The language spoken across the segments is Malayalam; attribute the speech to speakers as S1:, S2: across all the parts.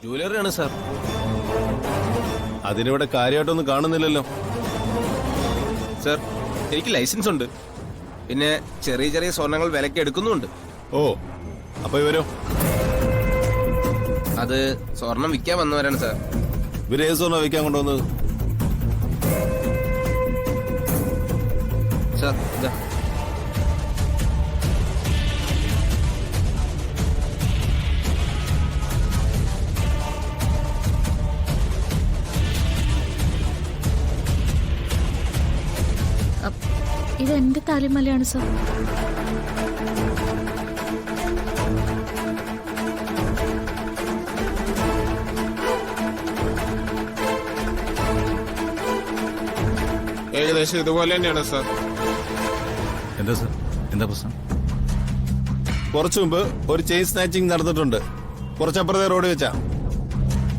S1: ജൂവലറിയാണ് സാർ.
S2: അതിനിവിടെ കാര്യമായിട്ടൊന്നും കാണുന്നില്ലല്ലോ.
S1: സാർ, എനിക്ക് ലൈസൻസ് ഉണ്ട്. പിന്നെ ചെറിയ ചെറിയ സ്വർണങ്ങൾ വിലക്ക് എടുക്കുന്നുണ്ട്.
S2: ഓ, അപ്പൊ ഇവരോ?
S1: അത് സ്വർണം വിൽക്കാൻ വന്നവരാണ് സാർ.
S2: ഇവര് ഏത് സ്വർണ്ണം വിൽക്കാൻ കൊണ്ടുവന്നത്?
S1: സാർ, ഇതാ.
S3: ഇത് എന്റെ താലിമാലയാണ് സാർ.
S4: ഏകദേശം ഇതുപോലെ തന്നെയാണ് സാർ.
S5: എന്താ സാർ, എന്താ പ്രശ്നം?
S2: കുറച്ചു മുമ്പ് ഒരു ചെയിൻ സ്നാച്ചിങ് നടന്നിട്ടുണ്ട്. കുറച്ചപ്പുറത്തെ റോഡ് വെച്ചാ.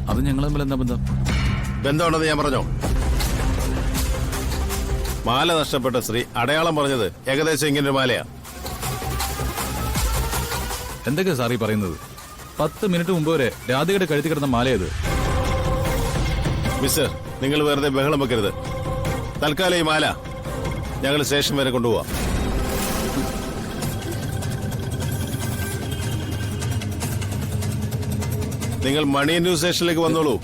S5: അത് ഞങ്ങൾ തമ്മിൽ എന്താ ബന്ധം?
S2: ബന്ധമുണ്ടെന്ന് ഞാൻ പറഞ്ഞോ? മാല നഷ്ടപ്പെട്ട സ്ത്രീ അടയാളം പറഞ്ഞത് ഏകദേശം ഇങ്ങനൊരു മാലയാ.
S5: എന്തൊക്കെയാ സാർ ഈ പറയുന്നത്? 10 മിനിറ്റ് മുമ്പ് വരെ രാധികയുടെ കഴുത്തി കിടന്ന മാലയത്.
S2: മിസ്റ്റർ, നിങ്ങൾ വെറുതെ ബഹളം വെക്കരുത്. തൽക്കാലം ഈ മാല ഞങ്ങൾ സ്റ്റേഷൻ വരെ കൊണ്ടുപോവാം. നിങ്ങൾ മണിയന്നൂർ സ്റ്റേഷനിലേക്ക് വന്നോളൂ.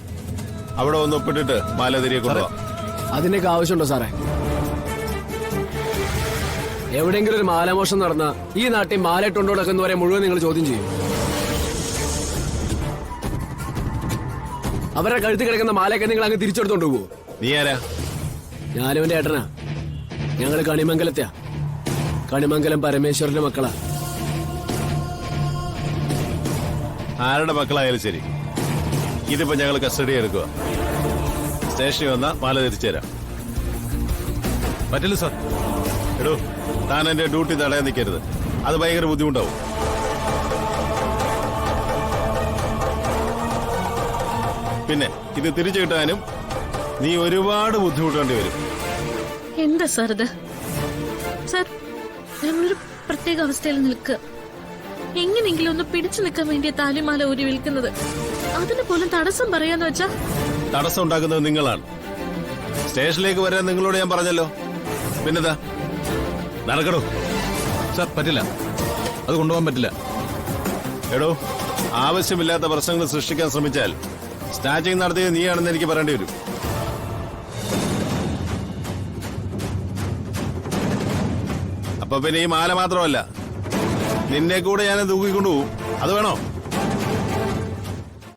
S2: അവിടെ ഒന്ന് ഒപ്പിട്ടിട്ട് മാല തിരികെ കൊണ്ടുപോവാം.
S6: അതിനൊക്കെ ആവശ്യമുണ്ടോ സാറേ? എവിടെയെങ്കിലും ഒരു മാലാമോഷണം നടന്ന ഈ നാട്ടിൽ മാലയിട്ടുണ്ടോ നടക്കുന്നവരെ മുഴുവൻ നിങ്ങൾ ചോദ്യം ചെയ്യും. അവരുടെ കഴുത്തി കിടക്കുന്ന മാലയൊക്കെ നിങ്ങൾ അങ്ങ് തിരിച്ചെടുത്തോണ്ട് പോകുമോ?
S2: നീ ആരാ?
S6: ഞാനും എന്റെ ഏട്ടനാ. ഞങ്ങള് കണിമംഗലത്തെയാ. കണിമംഗലം പരമേശ്വരന്റെ മക്കളാ.
S2: ആരുടെ മക്കളായാലും ശരി, ഇതിപ്പോ ഞങ്ങൾ കസ്റ്റഡി എടുക്കുക. സ്റ്റേഷനിൽ വന്നാ മാല തിരിച്ചു തരാം.
S5: പറ്റില്ല സാർ.
S2: എടോ, താൻ എന്റെ ഡ്യൂട്ടി തടയാൻ നിൽക്കരുത്. അത് ഭയങ്കര ബുദ്ധിമുട്ടാവും. പിന്നെ ഇത് തിരിച്ചു കിട്ടാനും നീ ഒരുപാട് ബുദ്ധിമുട്ടേണ്ടി വരും.
S3: എന്താ സാർ ഇത്? സാർ, ഞങ്ങളൊരു പ്രത്യേക അവസ്ഥയിൽ നിൽക്കുക. എങ്ങനെയെങ്കിലും ഒന്ന് പിടിച്ചു നിൽക്കാൻ വേണ്ടിയ താലിമാല ഊരി വിൽക്കുന്നത്. അതിന് പോലും തടസ്സം പറയാന്ന് വെച്ചാ?
S2: തടസ്സം ഉണ്ടാക്കുന്നത് നിങ്ങളാണ്. സ്റ്റേഷനിലേക്ക് വരാൻ നിങ്ങളോട് ഞാൻ പറഞ്ഞല്ലോ. പിന്നെന്താ? നടക്കണോ?
S5: സാർ, പറ്റില്ല. അത് കൊണ്ടുപോകാൻ പറ്റില്ല.
S2: എടോ, ആവശ്യമില്ലാത്ത പ്രശ്നങ്ങൾ സൃഷ്ടിക്കാൻ ശ്രമിച്ചാൽ സ്നാച്ചിങ് നടത്തിയത് നീയാണെന്ന് എനിക്ക് പറയേണ്ടി വരും. അപ്പൊ പിന്നെ ഈ മാല മാത്രമല്ല, നിന്നെ കൂടെ ഞാൻ തൂക്കിക്കൊണ്ടുപോകും. അത് വേണോ?